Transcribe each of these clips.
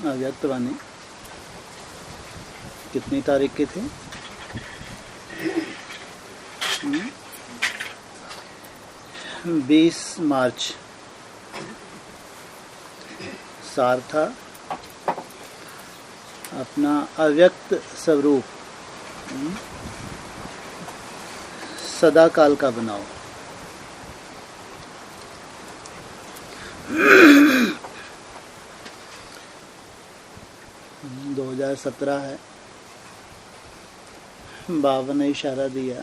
अव्यक्तवाणी कितनी तारीख की थी? 20 मार्च। सार था अपना अव्यक्त स्वरूप सदा काल का बनाओ। सन 2017 है। बाबा ने इशारा दिया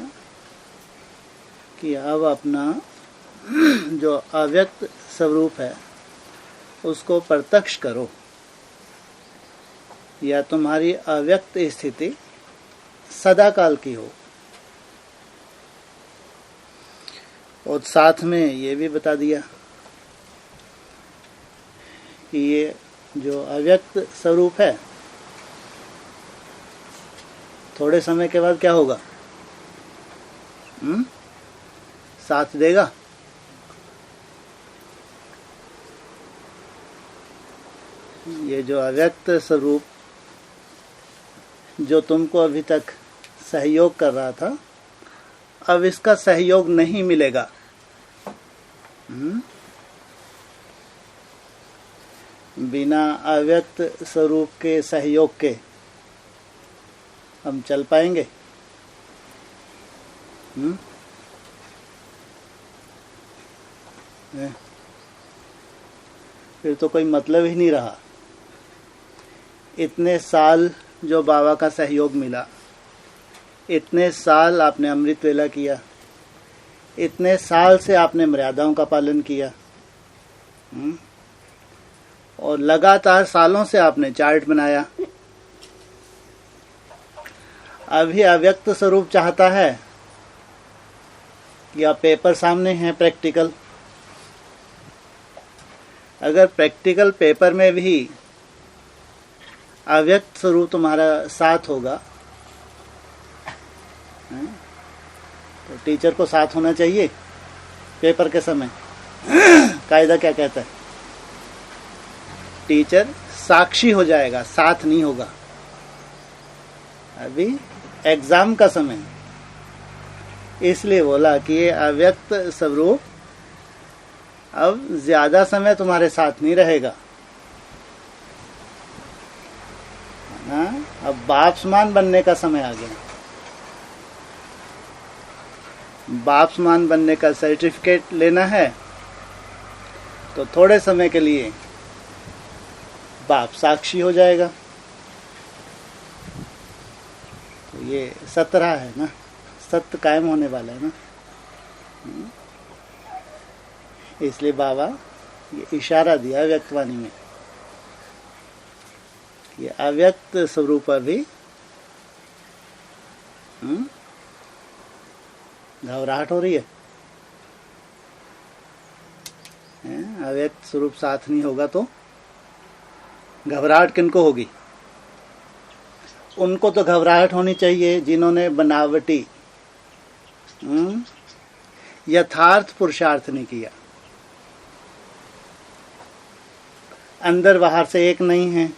कि अब अपना जो अव्यक्त स्वरूप है उसको प्रत्यक्ष करो, या तुम्हारी अव्यक्त स्थिति सदा काल की हो। और साथ में ये भी बता दिया कि ये जो अव्यक्त स्वरूप है थोड़े समय के बाद क्या होगा? साथ देगा। ये जो अव्यक्त स्वरूप जो तुमको अभी तक सहयोग कर रहा था, अब इसका सहयोग नहीं मिलेगा। बिना अव्यक्त स्वरूप के सहयोग के हम चल पाएंगे? फिर तो कोई मतलब ही नहीं रहा। इतने साल जो बाबा का सहयोग मिला, इतने साल आपने अमृत वेला किया, इतने साल से आपने मर्यादाओं का पालन किया, और लगातार सालों से आपने चार्ट बनाया। अभी अव्यक्त स्वरूप चाहता है या पेपर सामने है प्रैक्टिकल। अगर प्रैक्टिकल पेपर में भी अव्यक्त स्वरूप तुम्हारा साथ होगा तो टीचर को साथ होना चाहिए पेपर के समय। कायदा क्या कहता है? टीचर साक्षी हो जाएगा, साथ नहीं होगा। अभी एग्जाम का समय, इसलिए बोला कि ये अव्यक्त स्वरूप अब ज्यादा समय तुम्हारे साथ नहीं रहेगा ना। अब बाप समान बनने का समय आ गया। बाप समान बनने का सर्टिफिकेट लेना है तो थोड़े समय के लिए बाप साक्षी हो जाएगा। तो ये 17 है ना, सत्य कायम होने वाला है ना। इसलिए बाबा ये इशारा दिया व्यक्तवाणी में, ये अव्यक्त स्वरूप अभी घबराहट हो रही है। अव्यक्त स्वरूप साथ नहीं होगा तो घबराहट किनको होगी? उनको तो घबराहट होनी चाहिए जिन्होंने बनावटी यथार्थ पुरुषार्थ नहीं किया, अंदर बाहर से एक नहीं है,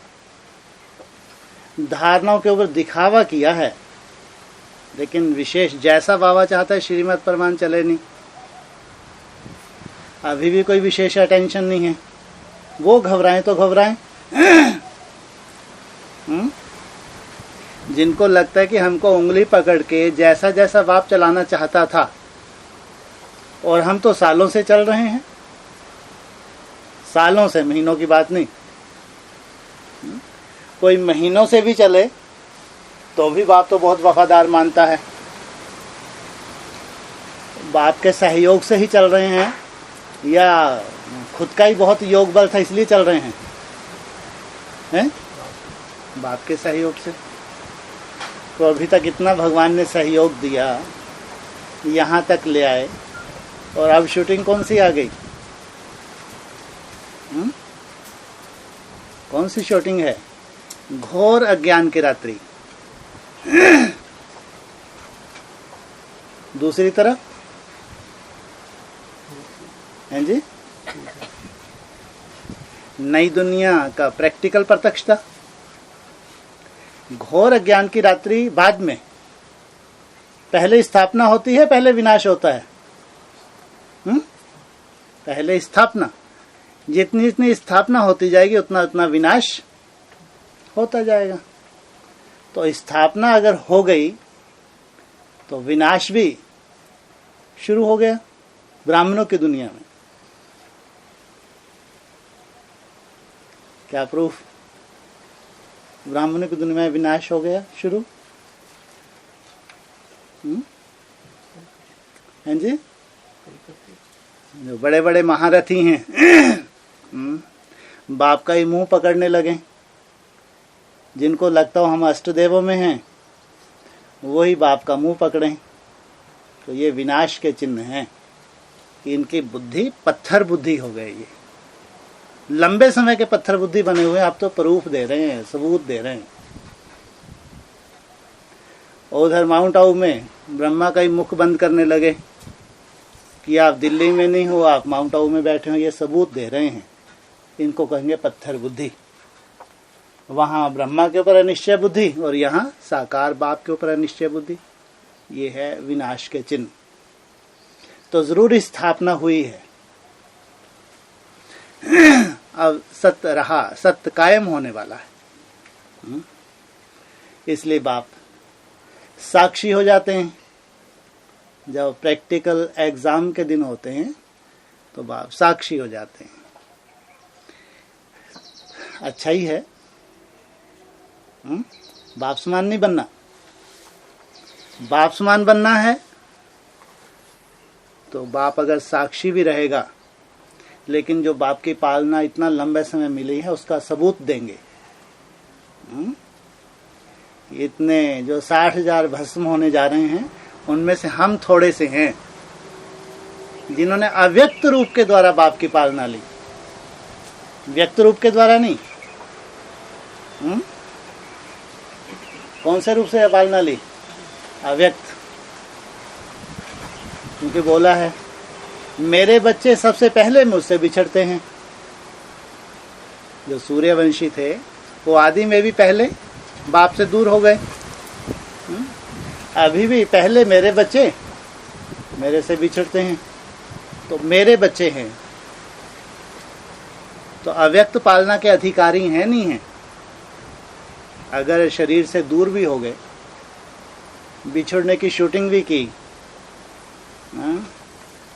धारणाओं के ऊपर दिखावा किया है, लेकिन विशेष जैसा बाबा चाहता है श्रीमत प्रमाण चले नहीं। अभी भी कोई विशेष अटेंशन नहीं है। वो घबराएं तो घबराएं। जिनको लगता है कि हमको उंगली पकड़ के जैसा जैसा बाप चलाना चाहता था, और हम तो सालों से चल रहे हैं, सालों से, महीनों की बात नहीं। कोई महीनों से भी चले तो भी बाप तो बहुत वफादार मानता है। बाप के सहयोग से ही चल रहे हैं या खुद का ही बहुत योग बल था इसलिए चल रहे हैं? बाप के सहयोग से। तो अभी तक इतना भगवान ने सहयोग दिया, यहाँ तक ले आए, और अब शूटिंग कौन सी आ गई? कौन सी शूटिंग है? घोर अज्ञान की रात्रि। दूसरी तरफ हैं जी, नई दुनिया का प्रैक्टिकल प्रत्यक्षता। घोर अज्ञान की रात्रि बाद में। पहले स्थापना होती है, पहले विनाश होता है। पहले स्थापना, जितनी जितनी स्थापना होती जाएगी उतना उतना विनाश होता जाएगा। तो स्थापना अगर हो गई तो विनाश भी शुरू हो गया ब्राह्मणों की दुनिया में। क्या प्रूफ? ब्राह्मणों की दुनिया में विनाश हो गया शुरू। हैं जी? जो बड़े बड़े महारथी हैं बाप का ही मुंह पकड़ने लगे। जिनको लगता हो हम अष्टदेवों में हैं, वही बाप का मुंह पकड़ें। तो ये विनाश के चिन्ह हैं कि इनकी बुद्धि पत्थर बुद्धि हो गई। ये लंबे समय के पत्थर बुद्धि बने हुए। आप तो प्रूफ दे रहे हैं, सबूत दे रहे हैं। उधर माउंट आबू में ब्रह्मा का ही मुख बंद करने लगे कि आप दिल्ली में नहीं हो, आप माउंट आबू में बैठे हो। ये सबूत दे रहे हैं। इनको कहेंगे पत्थर बुद्धि। वहां ब्रह्मा के ऊपर अनिश्चय बुद्धि और यहाँ साकार बाप के ऊपर अनिश्चय बुद्धि। ये है विनाश के चिन्ह। तो जरूर स्थापना हुई है। अब सत्य रहा, सत्य कायम होने वाला है। इसलिए बाप साक्षी हो जाते हैं। जब प्रैक्टिकल एग्जाम के दिन होते हैं तो बाप साक्षी हो जाते हैं। अच्छा ही है। बाप समान नहीं बनना। बाप समान बनना है तो बाप अगर साक्षी भी रहेगा, लेकिन जो बाप की पालना इतना लंबे समय मिली है उसका सबूत देंगे। इतने जो 60,000 भस्म होने जा रहे हैं, उनमें से हम थोड़े से हैं जिन्होंने अव्यक्त रूप के द्वारा बाप की पालना ली, व्यक्त रूप के द्वारा नहीं। कौन से रूप से पालना ली? अव्यक्त। क्योंकि बोला है मेरे बच्चे सबसे पहले मुझसे बिछड़ते हैं। जो सूर्यवंशी थे वो आदि में भी पहले बाप से दूर हो गए। अभी भी पहले मेरे बच्चे मेरे से बिछड़ते हैं। तो मेरे बच्चे हैं तो अव्यक्त पालना के अधिकारी हैं नहीं हैं। अगर शरीर से दूर भी हो गए, बिछड़ने की शूटिंग भी की,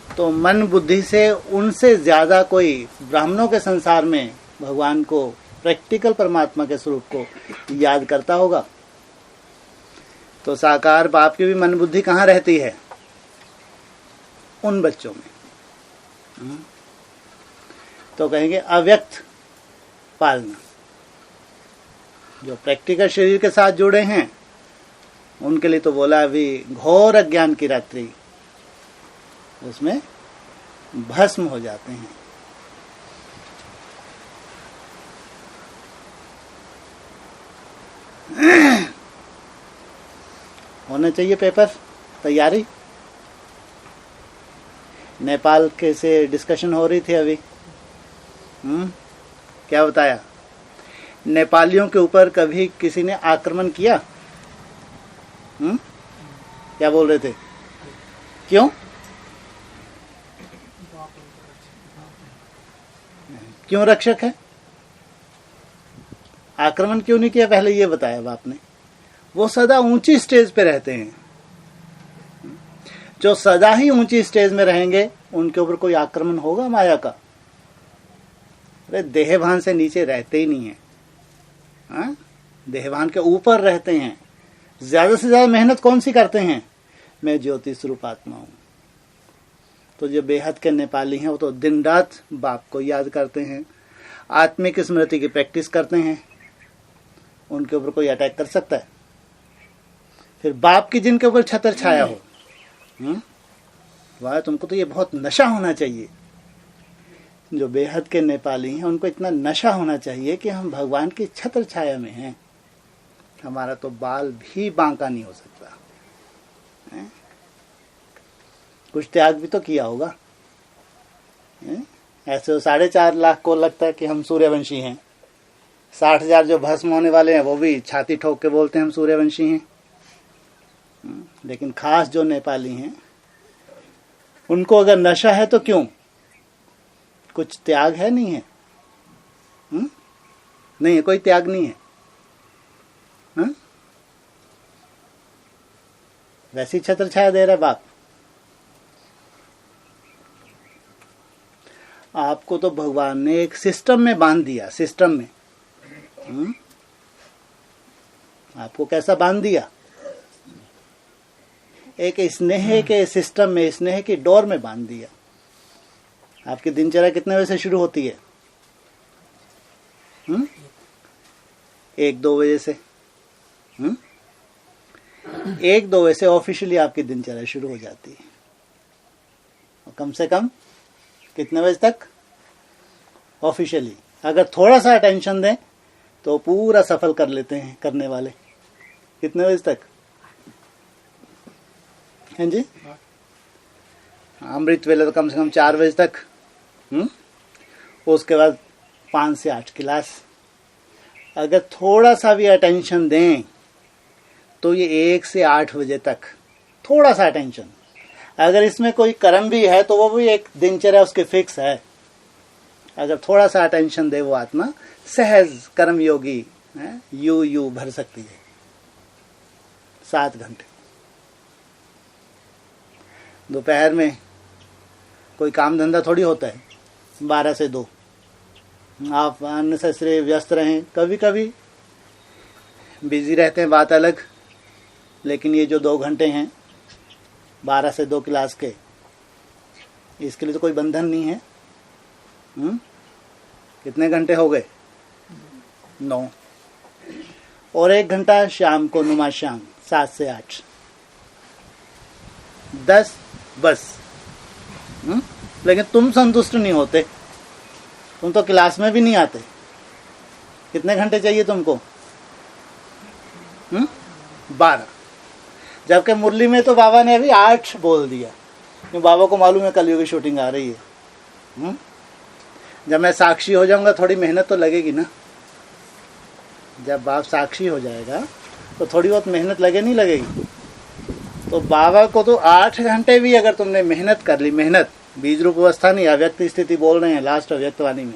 तो मन बुद्धि से उनसे ज्यादा कोई ब्राह्मणों के संसार में भगवान को, प्रैक्टिकल परमात्मा के स्वरूप को याद करता होगा। तो साकार बाप की भी मन बुद्धि कहाँ रहती है? उन बच्चों में। तो कहेंगे अव्यक्त पालना। जो प्रैक्टिकल शरीर के साथ जुड़े हैं उनके लिए तो बोला अभी घोर अज्ञान की रात्रि, उसमें भस्म हो जाते हैं। होना चाहिए पेपर तैयारी। नेपाल के से डिस्कशन हो रही थी अभी। क्या बताया? नेपालियों के ऊपर कभी किसी ने आक्रमण किया? क्या बोल रहे थे? क्यों? क्यों रक्षक है? आक्रमण क्यों नहीं किया? पहले ये बताया बाप ने। वो सदा ऊंची स्टेज पे रहते हैं। जो सदा ही ऊंची स्टेज में रहेंगे उनके ऊपर कोई आक्रमण होगा माया का? अरे देहभान से नीचे रहते ही नहीं है। देहभान के ऊपर रहते हैं। ज्यादा से ज्यादा मेहनत कौन सी करते हैं? मैं ज्योति स्वरूप आत्मा हूं। तो जो बेहद के नेपाली हैं वो तो दिन रात बाप को याद करते हैं, आत्मिक स्मृति की प्रैक्टिस करते हैं। उनके ऊपर कोई अटैक कर सकता है? फिर बाप की जिनके ऊपर छत्र छाया हो, वाह, तुमको तो ये बहुत नशा होना चाहिए। जो बेहद के नेपाली हैं उनको इतना नशा होना चाहिए कि हम भगवान की छत्र छाया में हैं। हमारा तो बाल भी बांका नहीं हो सकता है? कुछ त्याग भी तो किया होगा है? ऐसे 4.5 लाख को लगता है कि हम सूर्यवंशी हैं। 60,000 जो भस्म होने वाले हैं वो भी छाती ठोक के बोलते हैं हम सूर्यवंशी हैं। लेकिन खास जो नेपाली हैं उनको अगर नशा है तो क्यों? कुछ त्याग है? नहीं है? नहीं है, कोई त्याग नहीं है। वैसी छत्र छाया दे रहा है बाप। आपको तो भगवान ने एक सिस्टम में बांध दिया, सिस्टम में। आपको कैसा बांध दिया? एक स्नेह के सिस्टम में, स्नेह की डोर में बांध दिया। आपकी दिनचर्या कितने बजे से शुरू होती है? 1-2 बजे से। 1-2 बजे से ऑफिशियली आपकी दिनचर्या शुरू हो जाती है। और कम से कम कितने बजे तक ऑफिशियली? अगर थोड़ा सा अटेंशन दें तो पूरा सफल कर लेते हैं करने वाले। कितने बजे तक? हैं जी? अमृत वेले तो कम से कम 4 बजे तक। उसके बाद 5 से 8 क्लास। अगर थोड़ा सा भी अटेंशन दें तो ये 1 से 8 बजे तक थोड़ा सा अटेंशन। अगर इसमें कोई कर्म भी है तो वो भी एक दिनचर्या उसकी फिक्स है। अगर थोड़ा सा अटेंशन दे वो आत्मा सहज कर्म योगी यू भर सकती है। 7 घंटे। दोपहर में कोई काम धंधा थोड़ी होता है। 12 से 2 आप अननेसेसरी व्यस्त रहें। कभी कभी बिजी रहते हैं, बात अलग। लेकिन ये जो 2 घंटे हैं 12 से 2 क्लास के, इसके लिए तो कोई बंधन नहीं है। कितने घंटे हो गए? 9। और 1 घंटा शाम को नुमा शाम 7 से 8, 10 बस। लेकिन तुम संतुष्ट नहीं होते। तुम तो क्लास में भी नहीं आते। कितने घंटे चाहिए तुमको? 12। जबकि मुरली में तो बाबा ने अभी 8 बोल दिया, क्योंकि बाबा को मालूम है कलयुग की शूटिंग आ रही है। जब मैं साक्षी हो जाऊंगा थोड़ी मेहनत तो लगेगी ना। जब बाप साक्षी हो जाएगा तो थोड़ी बहुत मेहनत लगे, नहीं लगेगी? तो बाबा को तो 8 घंटे भी अगर तुमने मेहनत कर ली, मेहनत बीज रूप अवस्था नहीं, अव्यक्त स्थिति बोल रहे हैं लास्ट अव्यक्तवाणी में,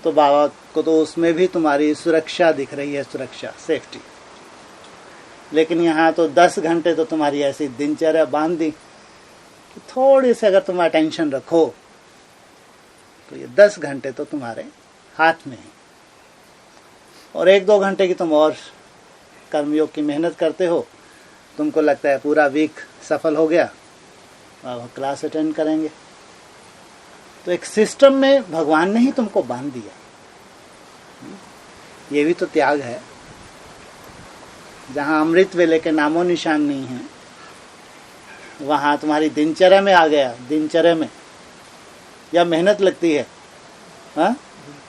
तो बाबा को तो उसमें भी तुम्हारी सुरक्षा दिख रही है, सुरक्षा, सेफ्टी। लेकिन यहाँ तो 10 घंटे तो तुम्हारी ऐसी दिनचर्या बांध दी कि थोड़ी सी अगर तुम अटेंशन रखो तो ये 10 घंटे तो तुम्हारे हाथ में है। और 1-2 घंटे की तुम और कर्मयोग की मेहनत करते हो, तुमको लगता है पूरा वीक सफल हो गया, अब क्लास अटेंड करेंगे। तो एक सिस्टम में भगवान ने ही तुमको बांध दिया। ये भी तो त्याग है। जहाँ अमृत वेले के नामो निशान नहीं है, वहाँ तुम्हारी दिनचर्या में आ गया। दिनचर्या में या मेहनत लगती है? हाँ,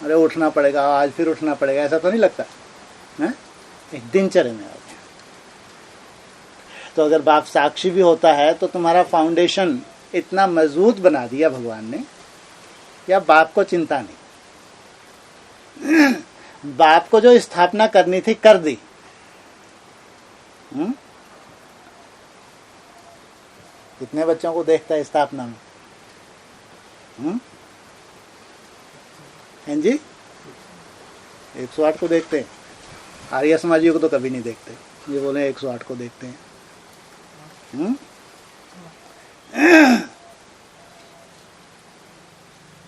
अरे उठना पड़ेगा, आज फिर उठना पड़ेगा, ऐसा तो नहीं लगता है? एक दिनचर्या में आ गया। तो अगर बाप साक्षी भी होता है तो तुम्हारा फाउंडेशन इतना मजबूत बना दिया भगवान ने, या बाप को चिंता नहीं। बाप को जो स्थापना करनी थी कर दी। कितने बच्चों को देखता है स्थापना में? हैं जी? 108 को देखते हैं। आर्य समाजियों को तो कभी नहीं देखते। ये बोले 108 को देखते हैं।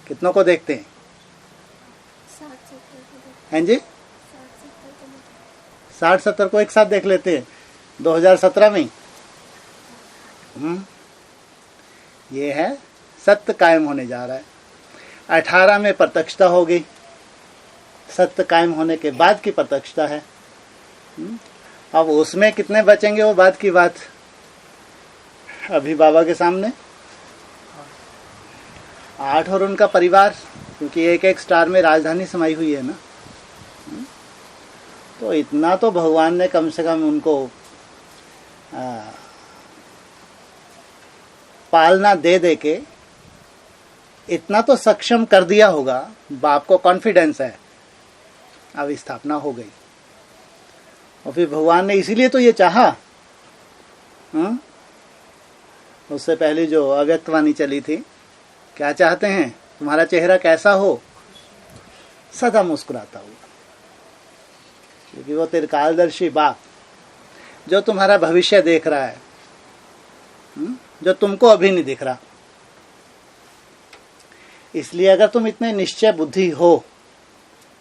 कितनों को देखते हैं? हैं जी? 60-70 को एक साथ देख लेते हैं 2017 में। ये है सत्य कायम होने जा रहा है। 18 में प्रत्यक्षता हो गई। सत्य कायम होने के बाद की प्रत्यक्षता है। अब उसमें कितने बचेंगे वो बात की बात। अभी बाबा के सामने 8 और उनका परिवार, क्योंकि एक स्टार में राजधानी समाई हुई है ना। तो इतना तो भगवान ने कम से कम उनको पालना दे दे के इतना तो सक्षम कर दिया होगा, बाप को कॉन्फिडेंस है, अब स्थापना हो गई। और फिर भगवान ने इसीलिए तो ये चाहा। उससे पहले जो अव्यक्त वाणी चली थी, क्या चाहते हैं, तुम्हारा चेहरा कैसा हो, सदा मुस्कुराता हुआ, क्योंकि वो त्रिकालदर्शी बाप जो तुम्हारा भविष्य देख रहा है, जो तुमको अभी नहीं दिख रहा। इसलिए अगर तुम इतने निश्चय बुद्धि हो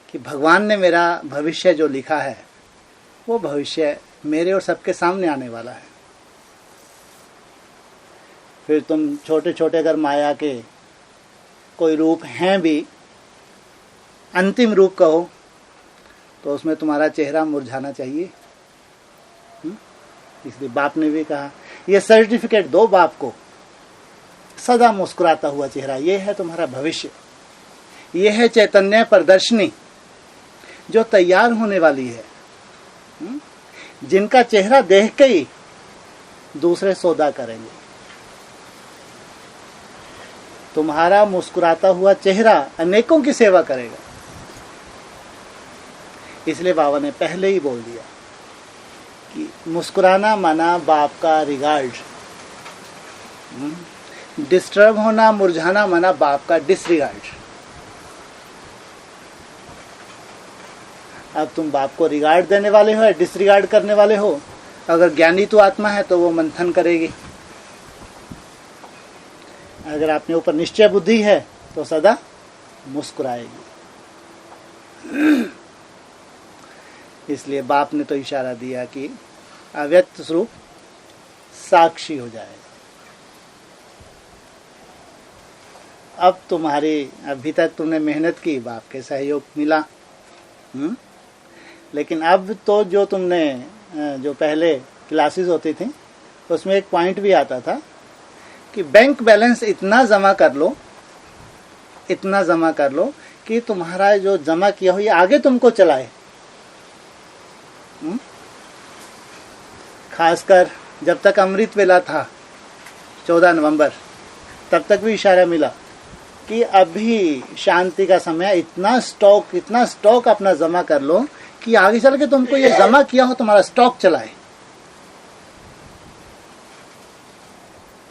कि भगवान ने मेरा भविष्य जो लिखा है वो भविष्य मेरे और सबके सामने आने वाला है, फिर तुम छोटे छोटे अगर माया के कोई रूप हैं भी, अंतिम रूप कहो, तो उसमें तुम्हारा चेहरा मुरझाना चाहिए। इसलिए बाप ने भी कहा, ये सर्टिफिकेट दो बाप को, सदा मुस्कुराता हुआ चेहरा, ये है तुम्हारा भविष्य, ये है चैतन्य प्रदर्शनी जो तैयार होने वाली है, जिनका चेहरा देख के ही दूसरे सौदा करेंगे। तुम्हारा मुस्कुराता हुआ चेहरा अनेकों की सेवा करेगा। इसलिए बाबा ने पहले ही बोल दिया कि मुस्कुराना माना बाप का रिगार्ड, डिस्टर्ब होना, मुरझाना माना बाप का डिसरिगार्ड। अब तुम बाप को रिगार्ड देने वाले हो या डिसरिगार्ड करने वाले हो। अगर ज्ञानी तो आत्मा है तो वो मंथन करेगी, अगर अपने ऊपर निश्चय बुद्धि है तो सदा मुस्कुराएगी। इसलिए बाप ने तो इशारा दिया कि अव्यक्त स्वरूप साक्षी हो जाएगा। अब तुम्हारी, अभी तक तुमने मेहनत की, बाप के सहयोग मिला, लेकिन अब तो जो तुमने, जो पहले क्लासेस होती थी उसमें एक पॉइंट भी आता था कि बैंक बैलेंस इतना जमा कर लो, इतना जमा कर लो कि तुम्हारा जो जमा किया हो ये आगे तुमको चलाए। खासकर जब तक अमृत वेला था 14 नवंबर, तब तक भी इशारा मिला कि अभी शांति का समय, इतना स्टॉक अपना जमा कर लो कि आगे चल के तुमको ये जमा किया हो तुम्हारा स्टॉक चलाए।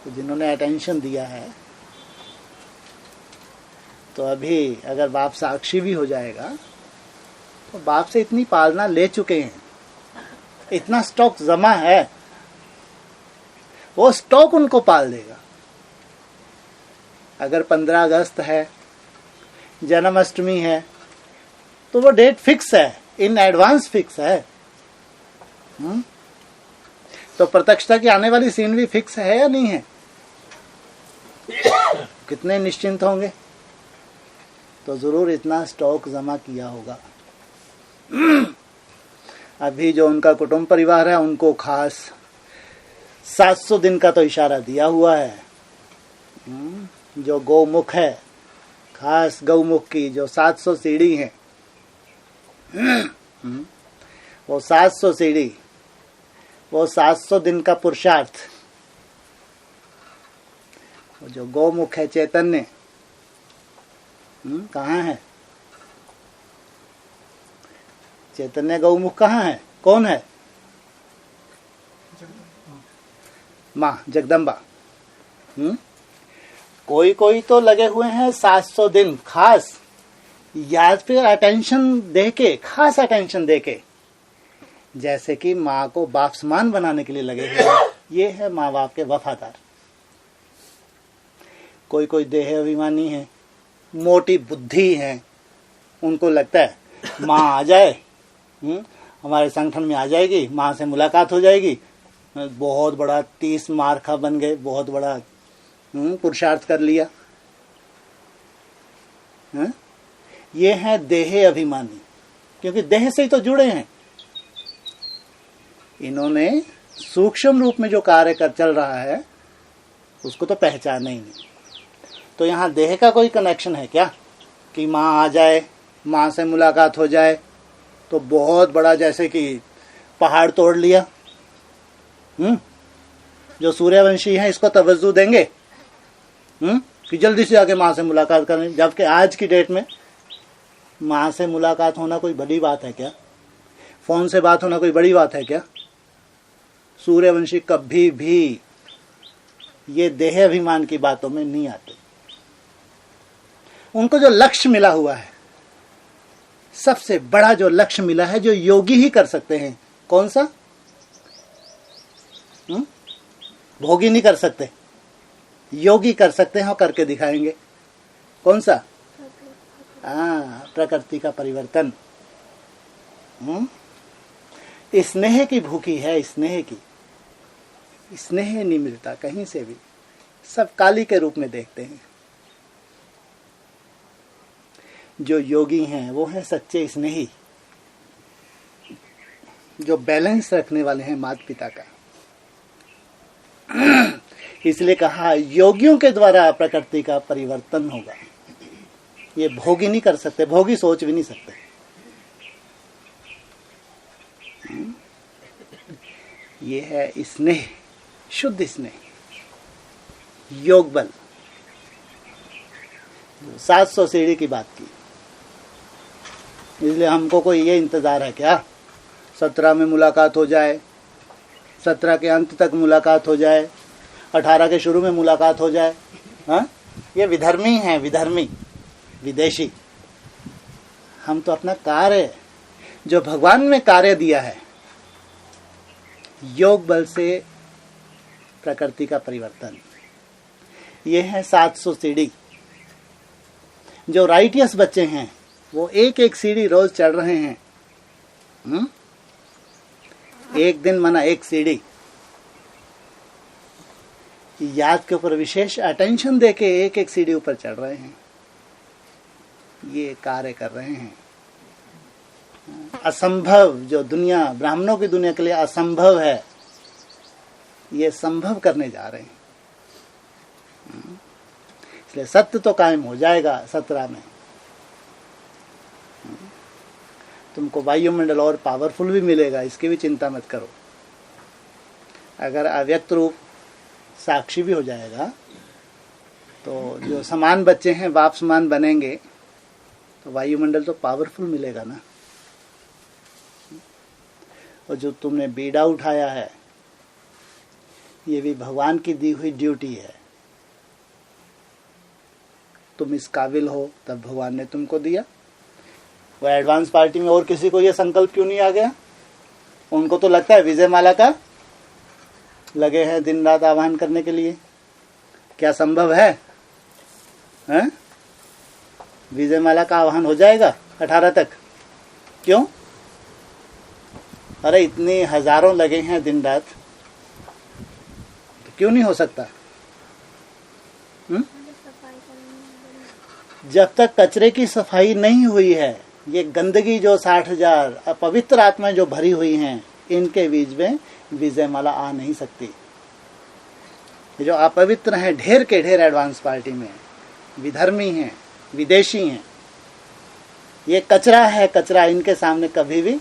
तो जिन्होंने अटेंशन दिया है, तो अभी अगर बाप साक्षी भी हो जाएगा तो बाप से इतनी पालना ले चुके हैं, इतना स्टॉक जमा है, वो स्टॉक उनको पाल देगा। अगर 15 अगस्त है, जन्माष्टमी है, तो वो डेट फिक्स है, इन एडवांस फिक्स है। तो प्रत्यक्षता की आने वाली सीन भी फिक्स है या नहीं है? कितने निश्चिंत होंगे। तो जरूर इतना स्टॉक जमा किया होगा। अभी जो उनका कुटुंब परिवार है उनको खास 700 दिन का तो इशारा दिया हुआ है। जो गौमुख है, खास गौमुख की जो 700 सीढ़ी है, वो 700 सीढ़ी, वो 700 दिन का पुरुषार्थ, वो जो गौमुख है चैतन्य, कहाँ है चैतन्य? गौमुख कहाँ है? कौन है? माँ जगदम्बा। कोई कोई तो लगे हुए हैं 700 दिन खास, या फिर अटेंशन देके, खास अटेंशन देके, जैसे कि माँ को बाप समान बनाने के लिए लगे हुए हैं। ये है माँ बाप के वफादार। कोई कोई देह अभिमानी है, मोटी बुद्धि है, उनको लगता है माँ आ जाए, हमारे संगठन में आ जाएगी, माँ से मुलाकात हो जाएगी, बहुत बड़ा 30 मार्का बन गए, बहुत बड़ा पुरुषार्थ कर लिया। ये है देह अभिमानी, क्योंकि देह से ही तो जुड़े हैं। इन्होंने सूक्ष्म रूप में जो कार्य कर चल रहा है उसको तो पहचाना ही नहीं। तो यहाँ देह का कोई कनेक्शन है क्या कि माँ आ जाए, माँ से मुलाकात हो जाए तो बहुत बड़ा, जैसे कि पहाड़ तोड़ लिया। जो सूर्यवंशी हैं इसको तवज्जो देंगे, कि जल्दी से आके माँ से मुलाकात करें, जबकि आज की डेट में माँ से मुलाकात होना कोई बड़ी बात है क्या? फोन से बात होना कोई बड़ी बात है क्या? सूर्यवंशी कभी भी ये देह अभिमान की बातों में नहीं आते। उनको जो लक्ष्य मिला हुआ है, सबसे बड़ा जो लक्ष्य मिला है, जो योगी ही कर सकते हैं, कौन सा? भोगी नहीं कर सकते, योगी कर सकते हैं और करके दिखाएंगे। कौन सा? प्रकृति का परिवर्तन। स्नेह की भूखी है, स्नेह की। स्नेह नहीं मिलता कहीं से भी, सब काली के रूप में देखते हैं। जो योगी हैं वो हैं सच्चे स्नेही, जो बैलेंस रखने वाले हैं माता पिता का। इसलिए कहा योगियों के द्वारा प्रकृति का परिवर्तन होगा। ये भोगी नहीं कर सकते, भोगी सोच भी नहीं सकते। ये है स्नेह, शुद्ध स्नेह, योग बल। 700 सीढ़ी की बात की, इसलिए हमको कोई ये इंतजार है क्या 17 में मुलाकात हो जाए, 17 के अंत तक मुलाकात हो जाए, 18 के शुरू में मुलाकात हो जाए? हाँ, ये विधर्मी हैं, विधर्मी, विदेशी। हम तो अपना कार्य जो भगवान ने कार्य दिया है, योग बल से प्रकृति का परिवर्तन, ये है 700 सीढ़ी। जो राइटियस बच्चे हैं वो एक एक सीढ़ी रोज चढ़ रहे हैं। एक दिन माना एक सीढ़ी। याद के ऊपर विशेष अटेंशन देके एक एक सीढ़ी ऊपर चढ़ रहे हैं, ये कार्य कर रहे हैं। असंभव जो दुनिया, ब्राह्मणों की दुनिया के लिए असंभव है, ये संभव करने जा रहे हैं। इसलिए सत्य तो कायम हो जाएगा 17 में। तुमको वायुमंडल और पावरफुल भी मिलेगा, इसकी भी चिंता मत करो। अगर अव्यक्त रूप साक्षी भी हो जाएगा तो जो समान बच्चे हैं बाप समान बनेंगे, तो वायुमंडल तो पावरफुल मिलेगा ना। और जो तुमने बीड़ा उठाया है, ये भी भगवान की दी हुई ड्यूटी है। तुम इस काबिल हो तब भगवान ने तुमको दिया। वो एडवांस पार्टी में और किसी को ये संकल्प क्यों नहीं आ गया? उनको तो लगता है विजय माला का लगे हैं दिन रात आह्वान करने के लिए। क्या संभव है? हैं? विजय माला का आह्वान हो जाएगा 18 तक? क्यों? अरे इतने हजारों लगे हैं दिन रात, तो क्यों नहीं हो सकता? जब तक कचरे की सफाई नहीं हुई है, ये गंदगी जो 60,000 अपवित्र आत्माएं जो भरी हुई हैं, इनके बीच में विजय माला आ नहीं सकती। ये जो अपवित्र हैं ढेर के ढेर एडवांस पार्टी में, विधर्मी हैं, विदेशी हैं, ये कचरा है, कचरा। इनके सामने कभी भी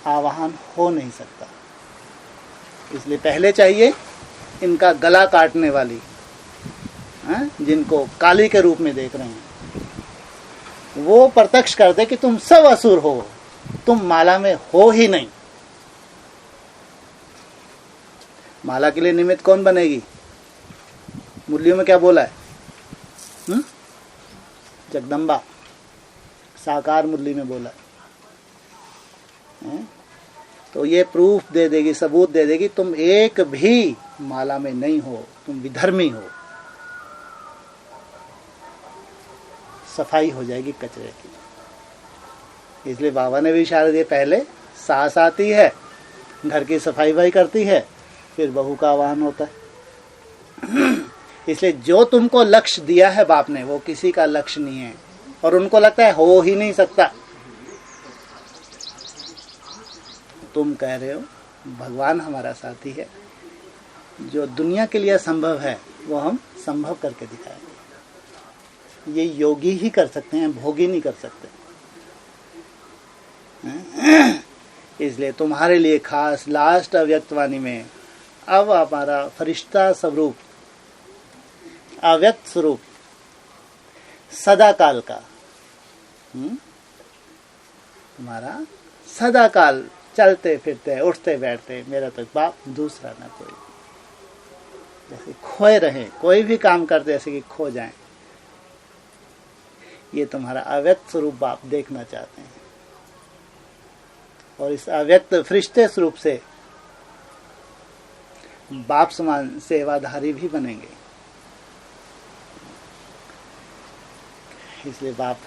आवाहन हो नहीं सकता। इसलिए पहले चाहिए इनका गला काटने वाली, जिनको काली के रूप में देख रहे हैं, वो प्रत्यक्ष कर दे कि तुम सब असुर हो, तुम माला में हो ही नहीं। माला के लिए निमित्त कौन बनेगी? मुरलियों में क्या बोला है? जगदम्बा साकार मुरली में बोला है। तो ये प्रूफ दे देगी, सबूत दे देगी, तुम एक भी माला में नहीं हो, तुम विधर्मी हो। सफाई हो जाएगी कचरे की। इसलिए बाबा ने भी इशारा दिया, पहले सास आती है, घर की सफाई भाई करती है, फिर बहू का आह्वान होता है। इसलिए जो तुमको लक्ष्य दिया है बाप ने, वो किसी का लक्ष्य नहीं है, और उनको लगता है हो ही नहीं सकता। तुम कह रहे हो भगवान हमारा साथी है, जो दुनिया के लिए असंभव है वो हम संभव करके दिखाएंगे। ये योगी ही कर सकते हैं, भोगी नहीं कर सकते। इसलिए तुम्हारे लिए खास लास्ट अव्यक्तवाणी में अब हमारा फरिश्ता स्वरूप अव्यक्त स्वरूप सदा काल का, तुम्हारा सदा काल चलते फिरते उठते बैठते, मेरा तो बाप दूसरा ना कोई, जैसे खोए रहे, कोई भी काम करते जैसे कि खो जाएं, ये तुम्हारा अव्यक्त स्वरूप बाप देखना चाहते हैं। और इस अव्यक्त फरिश्ते स्वरूप से बाप समान सेवाधारी भी बनेंगे। इसलिए बाप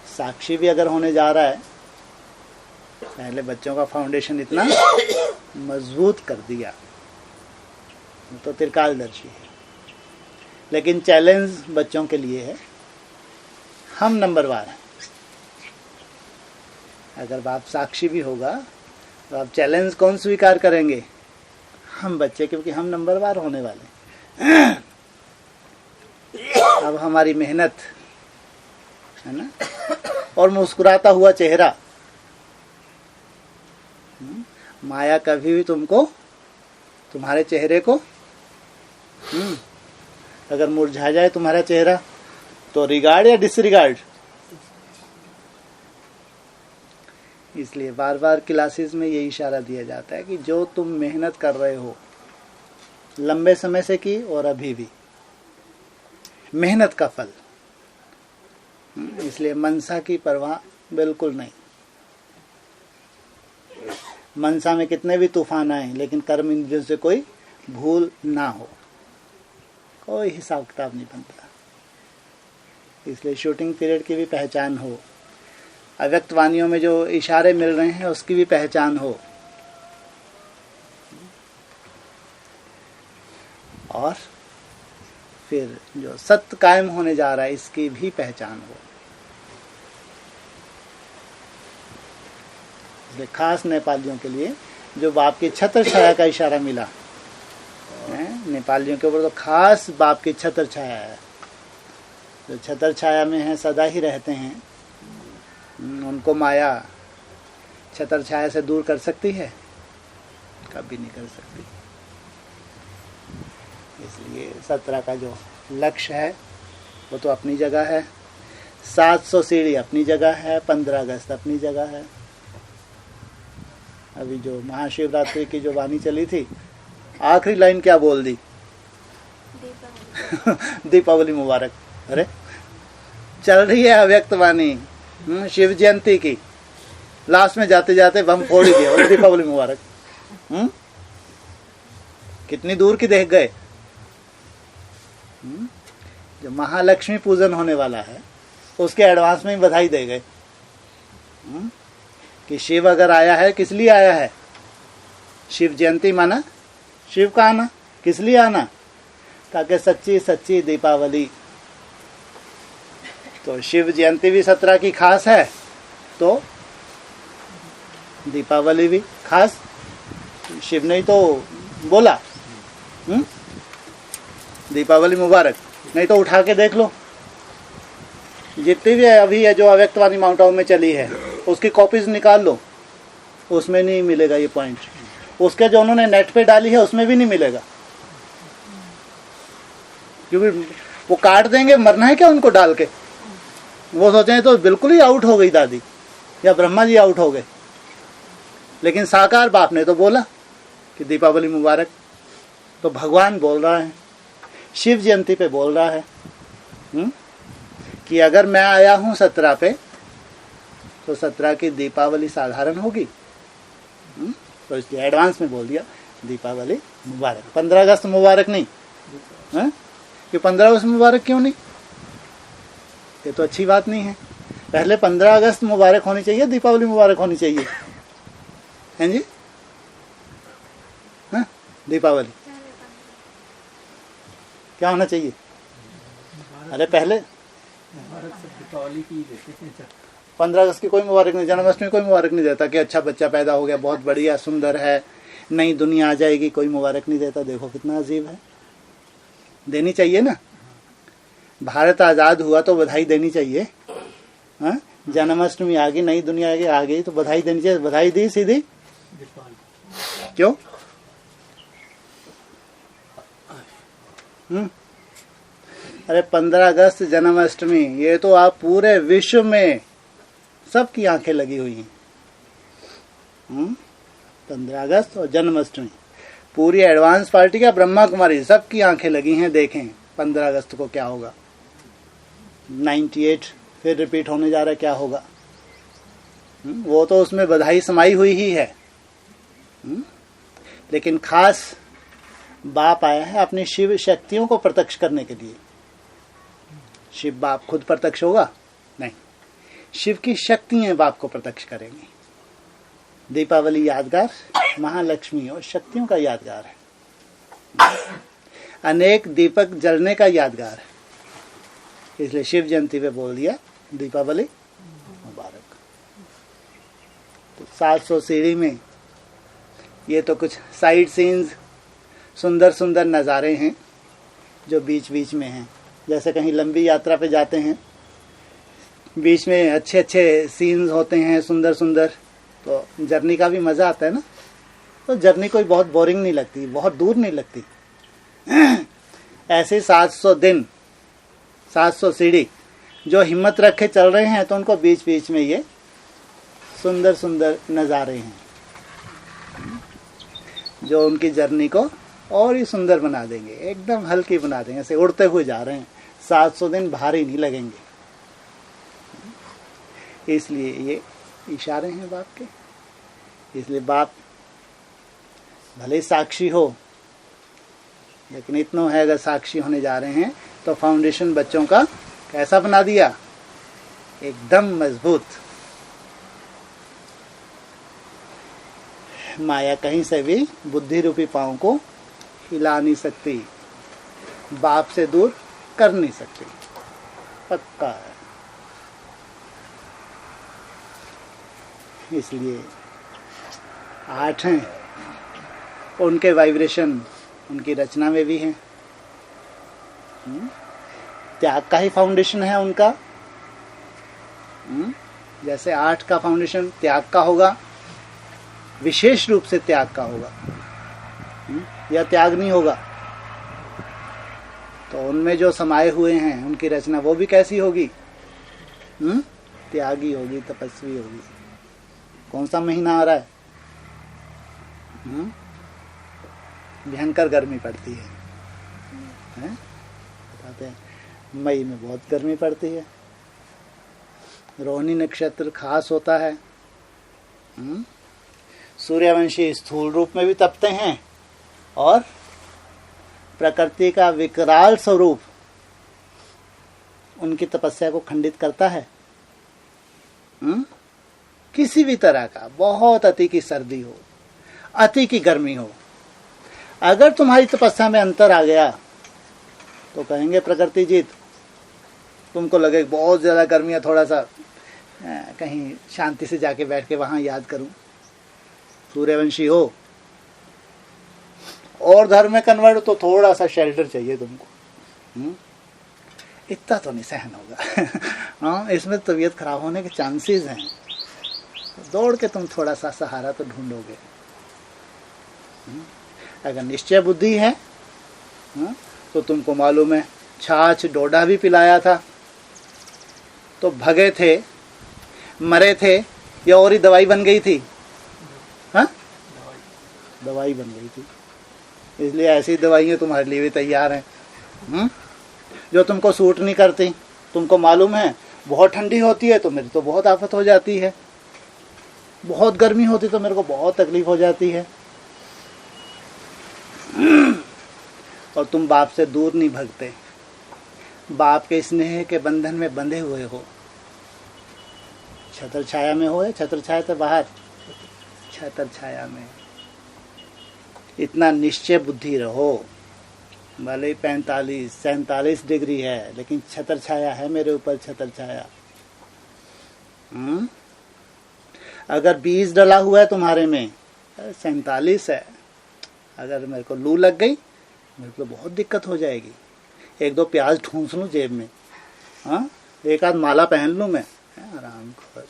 साक्षी भी अगर होने जा रहा है, पहले बच्चों का फाउंडेशन इतना मजबूत कर दिया तो त्रिकालदर्शी है, लेकिन चैलेंज बच्चों के लिए है, हम नंबरवार हैं। अगर बाप साक्षी भी होगा तो आप चैलेंज कौन स्वीकार करेंगे? हम बच्चे, क्योंकि हम नंबरवार होने वाले। अब हमारी मेहनत है ना, और मुस्कुराता हुआ चेहरा, माया कभी भी तुमको, तुम्हारे चेहरे को अगर मुरझा जाए तुम्हारा चेहरा तो रिगार्ड या डिसरिगार्ड। इसलिए बार बार क्लासेस में ये इशारा दिया जाता है कि जो तुम मेहनत कर रहे हो लंबे समय से की और अभी भी, मेहनत का फल। इसलिए मनसा की परवाह बिल्कुल नहीं। मनसा में कितने भी तूफान आए, लेकिन कर्म इंद्रियों से कोई भूल ना हो, कोई हिसाब किताब नहीं बनता। इसलिए शूटिंग पीरियड की भी पहचान हो, अव्यक्त वाणियों में जो इशारे मिल रहे हैं उसकी भी पहचान हो, और फिर जो सत्य कायम होने जा रहा है इसकी भी पहचान हो। इसलिए खास नेपालियों के लिए जो बाप की छत्र छाया का इशारा मिला है, नेपालियों के ऊपर तो खास बाप की छत्र छाया है। जो छत्र छाया में है सदा ही रहते हैं, उनको माया छत्र छाया से दूर कर सकती है? कभी नहीं कर सकती। इसलिए 17 का जो लक्ष्य है वो तो अपनी जगह है, 700 सीढ़ी अपनी जगह है, 15 अगस्त अपनी जगह है। अभी जो महाशिवरात्रि की जो वाणी चली थी, आखिरी लाइन क्या बोल दी? दीपावली मुबारक। अरे चल रही है अव्यक्त वाणी शिव जयंती की, लास्ट में जाते जाते बम फोड़ ही दिया और दीपावली मुबारक। कितनी दूर की देख गए। जो महालक्ष्मी पूजन होने वाला है उसके एडवांस में ही बधाई दे गए कि शिव अगर आया है, किस लिए आया है? शिव जयंती माना शिव का आना। किस लिए आना? ताकि सच्ची सच्ची दीपावली। तो शिव जयंती भी 17 की खास है, तो दीपावली भी खास। शिव ने ही तो बोला दीपावली मुबारक, नहीं तो उठा के देख लो जितनी भी अभी है जो अव्यक्त वाणी माउंट आबू में चली है उसकी कॉपीज निकाल लो, उसमें नहीं मिलेगा ये पॉइंट। उसके जो उन्होंने नेट पे डाली है उसमें भी नहीं मिलेगा, क्योंकि वो काट देंगे। मरना है क्या उनको डाल के? वो सोचे तो बिल्कुल ही आउट हो गई दादी या ब्रह्मा जी आउट हो गए। लेकिन साकार बाप ने तो बोला कि दीपावली मुबारक, तो भगवान बोल रहा है, शिव जयंती पे बोल रहा है कि अगर मैं आया हूं 17 पे तो 17 की दीपावली साधारण होगी। तो इसलिए एडवांस में बोल दिया दीपावली मुबारक। 15 अगस्त मुबारक नहीं है? कि 15 अगस्त मुबारक क्यों नहीं? ये तो अच्छी बात नहीं है। पहले 15 अगस्त मुबारक होनी चाहिए, दीपावली मुबारक होनी चाहिए, हैं जी? हाँ, दीपावली क्या होना चाहिए? अरे पहले 15 अगस्त की कोई मुबारक नहीं, जन्माष्टमी कोई मुबारक नहीं देता कि अच्छा बच्चा पैदा हो गया, बहुत बढ़िया सुंदर है, नई दुनिया आ जाएगी, कोई मुबारक नहीं देता। देखो कितना अजीब है। देनी चाहिए ना, भारत आजाद हुआ तो बधाई देनी चाहिए। हाँ, जन्माष्टमी आ गई, नई दुनिया आ गई तो बधाई देनी चाहिए। बधाई दी सीधी क्यों? अरे 15 अगस्त जन्माष्टमी, ये तो आप पूरे विश्व में सबकी आंखें लगी हुई हैं। 15 अगस्त और जन्माष्टमी, पूरी एडवांस पार्टी का ब्रह्मा कुमारी सबकी आंखें लगी हैं। देखें 15 अगस्त को क्या होगा, 98 फिर रिपीट होने जा रहा है, क्या होगा। वो तो उसमें बधाई समाई हुई ही है। लेकिन खास बाप आया है अपनी शिव शक्तियों को प्रत्यक्ष करने के लिए। शिव बाप खुद प्रत्यक्ष होगा नहीं, शिव की शक्तियां बाप को प्रत्यक्ष करेंगी। दीपावली यादगार महालक्ष्मी और शक्तियों का यादगार है, अनेक दीपक जलने का यादगार है। इसलिए शिव जयंती पे बोल दिया दीपावली मुबारक। तो 700 सीढ़ी में ये तो कुछ साइड सीन्स, सुंदर सुंदर नज़ारे हैं जो बीच बीच में हैं। जैसे कहीं लंबी यात्रा पे जाते हैं, बीच में अच्छे अच्छे सीन्स होते हैं, सुंदर सुंदर, तो जर्नी का भी मज़ा आता है ना। तो जर्नी कोई बहुत बोरिंग नहीं लगती, बहुत दूर नहीं लगती। ऐसे 700 दिन, 700 सीढ़ी जो हिम्मत रखे चल रहे हैं, तो उनको बीच बीच में ये सुंदर सुंदर नज़ारे हैं जो उनकी जर्नी को और ही सुंदर बना देंगे, एकदम हल्की बना देंगे। ऐसे उड़ते हुए जा रहे हैं, 700 दिन भारी नहीं लगेंगे। इसलिए ये इशारे हैं बाप के। इसलिए बाप भले साक्षी हो, लेकिन इतना है, अगर साक्षी होने जा रहे हैं तो फाउंडेशन बच्चों का कैसा बना दिया, एकदम मजबूत। माया कहीं से भी बुद्धि रूपी पांव को हिला नहीं सकती, बाप से दूर कर नहीं सकती, पक्का है। इसलिए 8 हैं, उनके वाइब्रेशन उनकी रचना में भी हैं। त्याग का ही फाउंडेशन है उनका। जैसे 8 का फाउंडेशन त्याग का होगा, विशेष रूप से त्याग का होगा, या त्याग नहीं होगा, तो उनमें जो समाये हुए हैं उनकी रचना वो भी कैसी होगी, त्यागी होगी, तपस्वी होगी। कौन सा महीना आ रहा है, भयंकर गर्मी पड़ती है, बताते हैं मई में बहुत गर्मी पड़ती है। रोहिणी नक्षत्र खास होता है। सूर्यवंशी स्थूल रूप में भी तपते हैं, और प्रकृति का विकराल स्वरूप उनकी तपस्या को खंडित करता है। किसी भी तरह का, बहुत अति की सर्दी हो, अति की गर्मी हो, अगर तुम्हारी तपस्या में अंतर आ गया तो कहेंगे प्रकृति जीत, तुमको लगे बहुत ज्यादा गर्मी है, थोड़ा सा कहीं शांति से जाके बैठ के वहां याद करूं। सूर्यवंशी हो और धर्म में कन्वर्ट, तो थोड़ा सा शेल्टर चाहिए तुमको। इतना तो नहीं सहन होगा। हाँ, इसमें तबीयत खराब होने के चांसेस हैं। दौड़ के तुम थोड़ा सा सहारा तो ढूंढोगे। अगर निश्चय बुद्धि है तो तुमको मालूम है, छाछ डोडा भी पिलाया था तो भगे थे, मरे थे, या और ही दवाई बन गई थी। हाँ, दवाई बन गई थी। इसलिए ऐसी दवाइयाँ तुम्हारे लिए भी तैयार हैं, जो तुमको सूट नहीं करती। तुमको मालूम है बहुत ठंडी होती है तो मेरी तो बहुत आफत हो जाती है, बहुत गर्मी होती तो मेरे को बहुत तकलीफ हो जाती है, और तुम बाप से दूर नहीं भगते, बाप के स्नेह के बंधन में बंधे हुए हो। छत्र छाया में हो, या छत्र छाया से बाहर, छत्र छाया में इतना निश्चय बुद्धि रहो। भले 45-47 डिग्री है, लेकिन छत्र छाया है मेरे ऊपर, छत्र छाया। अगर 20 डला हुआ है तुम्हारे में, 47 है, अगर मेरे को लू लग गई, मेरे को बहुत दिक्कत हो जाएगी। 1-2 प्याज ठूंस लूं जेब में, हाँ, एक आध माला पहन लूं मैं, आराम खोर।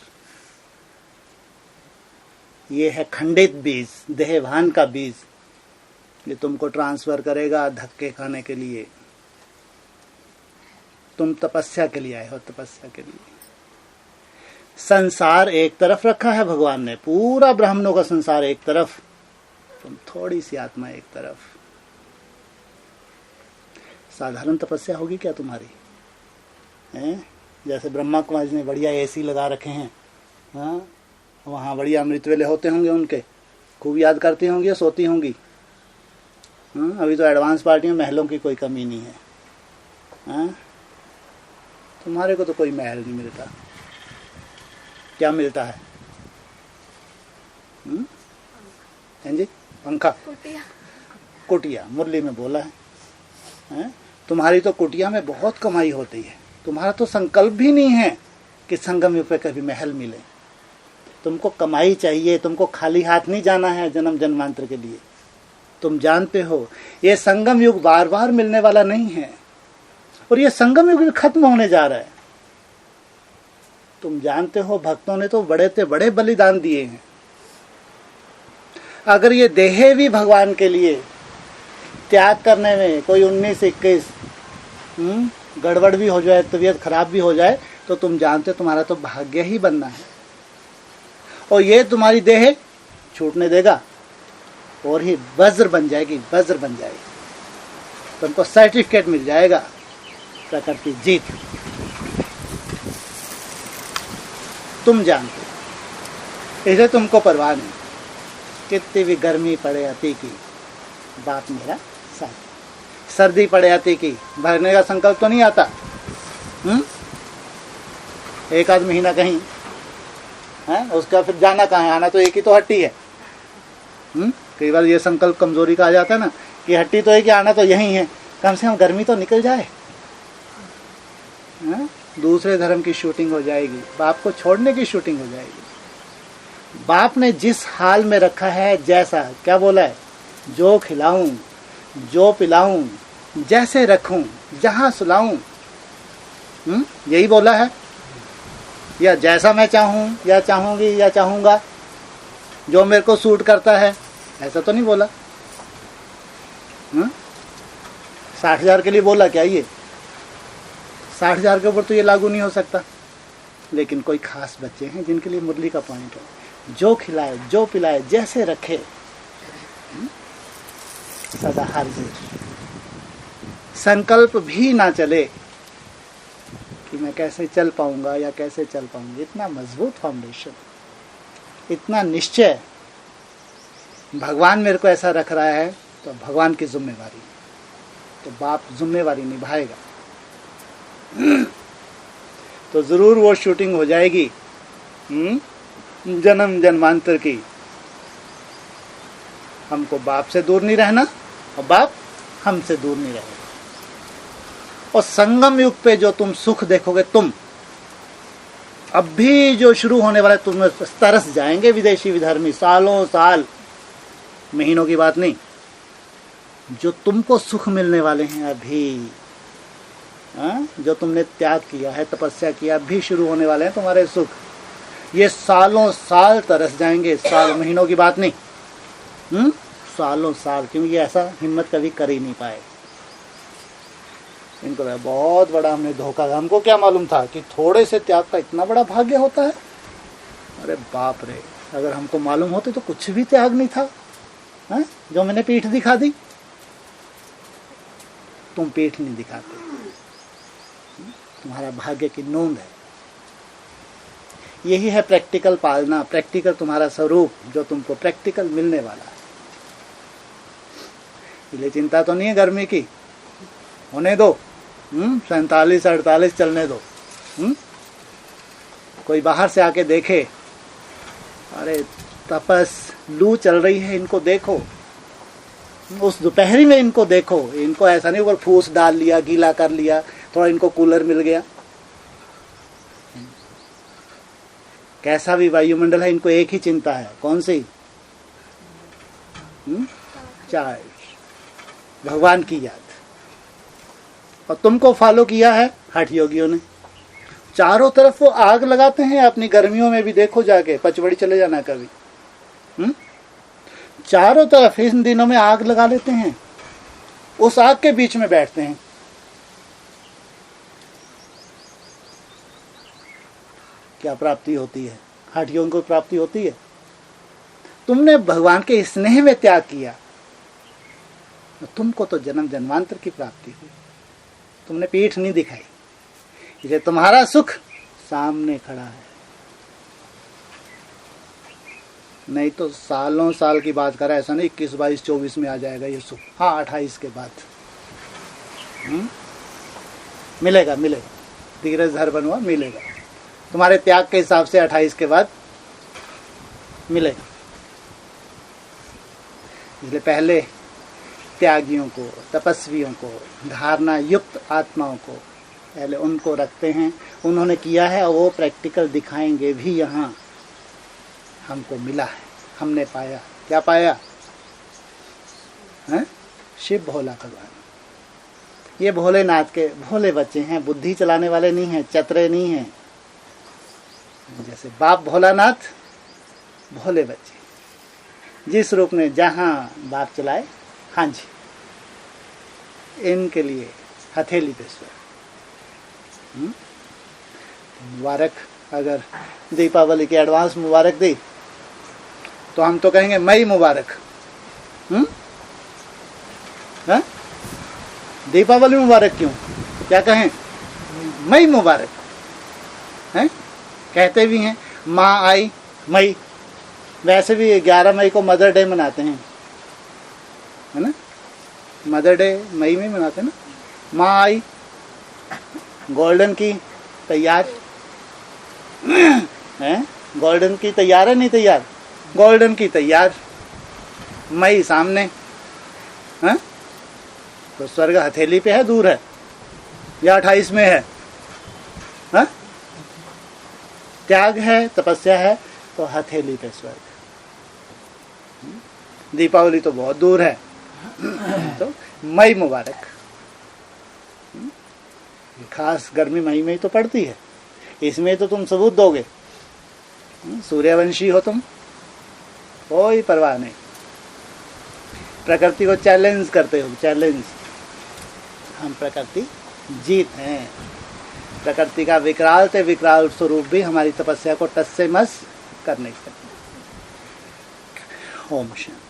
ये है खंडित बीज, देहभान का बीज, ये तुमको ट्रांसफर करेगा धक्के खाने के लिए। तुम तपस्या के लिए आए हो, तपस्या के लिए। संसार एक तरफ रखा है भगवान ने, पूरा ब्राह्मणों का संसार एक तरफ, तुम थोड़ी सी आत्मा एक तरफ। साधारण तपस्या होगी क्या तुम्हारी? हैं? जैसे ब्रह्मा कुमारी ने बढ़िया एसी लगा रखे हैं, हाँ, वहाँ बढ़िया अमृत वेले होते होंगे उनके, खूब याद करती होंगी, सोती होंगी। हाँ, अभी तो एडवांस पार्टी में महलों की कोई कमी नहीं है। हाँ, तुम्हारे को तो कोई महल नहीं मिलता। क्या मिलता है? जी, पंखा, कुटिया, मुरली में बोला है। तुम्हारी तो कुटिया में बहुत कमाई होती है। तुम्हारा तो संकल्प भी नहीं है कि संगम युग पे कभी महल मिले। तुमको कमाई चाहिए, तुमको खाली हाथ नहीं जाना है जन्म जन्मांतर के लिए। तुम जानते हो ये संगम युग बार बार मिलने वाला नहीं है, और ये संगम युग खत्म होने जा रहा है। तुम जानते हो भक्तों ने तो बड़े से बड़े बलिदान दिए हैं। अगर ये देह भी भगवान के लिए त्याग करने में कोई 19-21 गड़बड़ भी हो जाए, तबीयत खराब भी हो जाए, तो तुम जानते हो तुम्हारा तो भाग्य ही बनना है। और ये तुम्हारी देह छूटने देगा और ही वज्र बन जाएगी, वज्र बन जाएगी। तुमको सर्टिफिकेट मिल जाएगा, प्रकृति जीत। तुम जानते हो, इसे तुमको परवाह नहीं। कितनी भी गर्मी पड़े अति की, बाप मेरा साथ। सर्दी पड़े अति की, भरने का संकल्प तो नहीं आता। एक आध महीना कहीं है, उसका फिर जाना कहाँ है? आना तो एक ही तो हट्टी है। कई बार ये संकल्प कमजोरी का आ जाता है ना, कि हट्टी तो है कि आना तो यही है, कम से कम गर्मी तो निकल जाए। दूसरे धर्म की शूटिंग हो जाएगी, बाप को छोड़ने की शूटिंग हो जाएगी। बाप ने जिस हाल में रखा है, जैसा क्या बोला है, जो खिलाऊं, जो पिलाऊं, जैसे रखूं, जहां सुलाऊं, यही बोला है। या जैसा मैं चाहूं, या चाहूंगी, या चाहूंगा, जो मेरे को सूट करता है, ऐसा तो नहीं बोला। 60,000 के लिए बोला क्या ये? 60,000 के ऊपर तो ये लागू नहीं हो सकता। लेकिन कोई खास बच्चे हैं जिनके लिए मुरली का पॉइंट है, जो खिलाए, जो पिलाए, जैसे रखे, सदा हाजिर। संकल्प भी ना चले कि मैं कैसे चल पाऊंगा या कैसे चल पाऊंगी। इतना मजबूत फाउंडेशन, इतना निश्चय, भगवान मेरे को ऐसा रख रहा है तो भगवान की जिम्मेवारी, तो बाप जिम्मेवारी निभाएगा। तो जरूर वो शूटिंग हो जाएगी जन्म जन्मांतर की। हमको बाप से दूर नहीं रहना और बाप हमसे दूर नहीं रहेगा। और संगम युग पे जो तुम सुख देखोगे, तुम अब भी जो शुरू होने वाला है, तुम तरस जाएंगे विदेशी विधर्मी, सालों साल, महीनों की बात नहीं। जो तुमको सुख मिलने वाले हैं अभी, जो तुमने त्याग किया है, तपस्या किया, अभी शुरू होने वाले हैं तुम्हारे सुख। ये सालों साल तरस जाएंगे, साल महीनों की बात नहीं, सालों साल, क्योंकि ये ऐसा हिम्मत कभी कर ही नहीं पाए। इनको बहुत बड़ा हमने धोखा। हमको क्या मालूम था कि थोड़े से त्याग का इतना बड़ा भाग्य होता है। अरे बाप रे, अगर हमको मालूम होते तो कुछ भी त्याग नहीं था। जो मैंने पीठ दिखा दी, तुम पीठ नहीं दिखाते, तुम्हारा भाग्य की नोंद है। यही है प्रैक्टिकल पालना, प्रैक्टिकल तुम्हारा स्वरूप, जो तुमको प्रैक्टिकल मिलने वाला है। इसलिए चिंता तो नहीं है गर्मी की, होने दो, 47-48 चलने दो। कोई बाहर से आके देखे, अरे तपस, लू चल रही है, इनको देखो, उस दोपहरी में इनको देखो। इनको ऐसा नहीं ऊपर फूस डाल लिया, गीला कर लिया, थोड़ा इनको कूलर मिल गया। कैसा भी वायुमंडल है, इनको एक ही चिंता है, कौन सी? चार्ज, भगवान की याद। और तुमको फॉलो किया है हठ योगियों ने। चारों तरफ वो आग लगाते हैं अपनी गर्मियों में भी, देखो जाके, पचमढ़ी चले जाना कभी। चारों तरफ इन दिनों में आग लगा लेते हैं, उस आग के बीच में बैठते हैं। क्या प्राप्ति होती है? हठ योग को प्राप्ति होती है। तुमने भगवान के स्नेह में त्याग किया, तुमको तो जन्म जन्मांतर की प्राप्ति हुई। तुमने पीठ नहीं दिखाई, इसलिए तुम्हारा सुख सामने खड़ा है। नहीं तो सालों साल की बात करा, ऐसा नहीं 21, 22, 24 में आ जाएगा ये सुख। हाँ 28 के बाद मिलेगा, धीरज धर बनवा, मिलेगा। तुम्हारे त्याग के हिसाब से 28 के बाद मिलेगा। इसलिए पहले त्यागियों को, तपस्वियों को, धारणा युक्त आत्माओं को पहले उनको रखते हैं। उन्होंने किया है और वो प्रैक्टिकल दिखाएंगे भी। यहाँ हमको मिला है, हमने पाया। क्या पाया है? शिव भोला भगवान। ये भोलेनाथ के भोले बच्चे हैं, बुद्धि चलाने वाले नहीं हैं, चतरे नहीं हैं। जैसे बाप भोलानाथ, भोले बच्चे जिस रूप में जहां बाप चलाए, हाँ जी, इनके लिए हथेली पे स्वर। मुबारक, अगर दीपावली की एडवांस मुबारक दी तो हम तो कहेंगे मई मुबारक। हाँ? दीपावली मुबारक क्यों? क्या कहें? मई मुबारक है। कहते भी हैं माँ आई मई। वैसे भी 11 मई को मदर डे मनाते हैं, है ना? मदर डे मई में मनाते हैं ना। माँ आई, गोल्डन की तैयार है। गोल्डन की तैयार है, नहीं तैयार? गोल्डन की तैयार, मई सामने है। तो स्वर्ग हथेली पे है, दूर है, या 28 में है? हा? त्याग है, तपस्या है, तो हथेली पे स्वर्ग। दीपावली तो बहुत दूर है, तो मई मुबारक। खास गर्मी मई में ही तो पड़ती है, इसमें तो तुम सबूत दोगे। सूर्यवंशी हो तुम, कोई परवाह नहीं। प्रकृति को चैलेंज करते हो, चैलेंज। हम प्रकृति जीत हैं। प्रकृति का विकराल से विकराल स्वरूप भी हमारी तपस्या को टस से मस करने का। ओम शांति।